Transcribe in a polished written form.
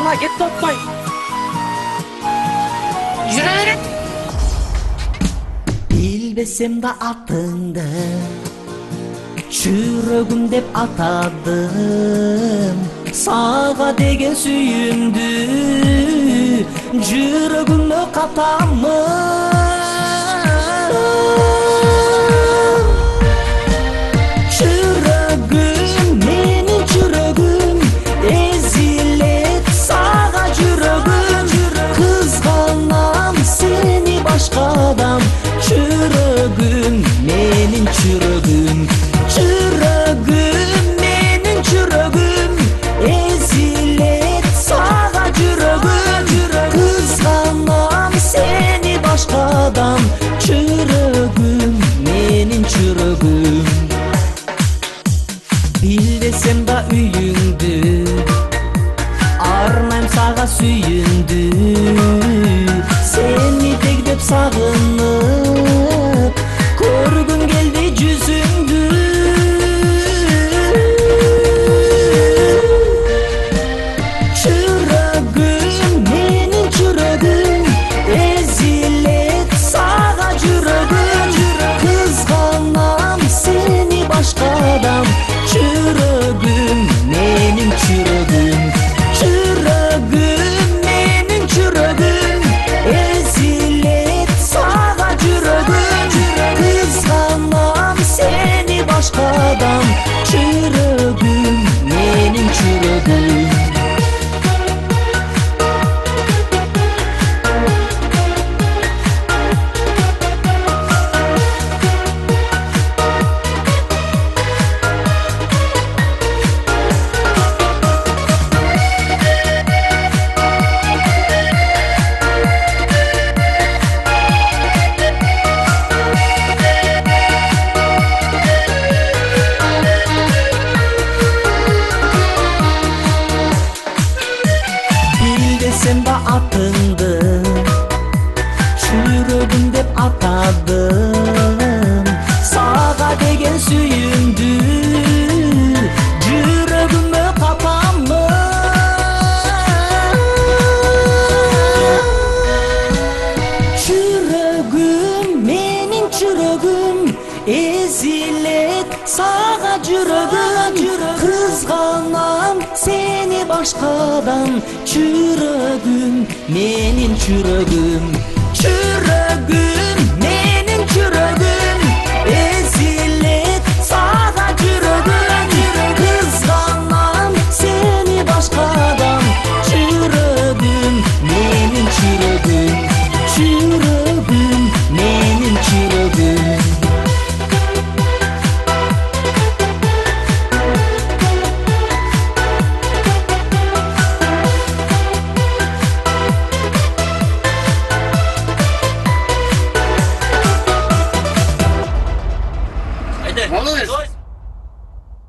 Topma git topma. Yürü. Bilbesem de atındı, çürögüm dep atadım. Sağa degen sүйүндү, жүрөгүмө катамы. Жүрөгүм, менин жүрөгүм, эзилет сага жүрөгүм. Кызганам сени башкадан, жүрөгүм, менин жүрөгүm. Жүрөгүm, менин жүрөгүm, эзилет сага жүрөгүм. Кызганам сени башкадан, жүрөгүм, менин жүрөгүм. Билбесем да үйүңдү, арнайм сага сүйүндү. Сени дегдеп сагынып, көргүм келди жүзүңдү. Жүрөгүм, менин жүрөгүм, эзилет сага жүрөгүм. Кызганам сени башкадан, жүрөгүм, менин жүрөгүм. Жүрөгүм, менин жүрөгүм, эзилет сага жүрөгүм. Кызганам сени башкадан, жүрөгүм, менин жүрөгүм. Bilbesem de atındı, жүрөгүм деп атадым. Сага деген сүйүндү, жүрөгүмө катамы. Жүрөгүм, менин жүрөгүм, эзилет сага жүрөгүм. Кызганам сени башкадан, жүрөгүм, менин жүрөгүм.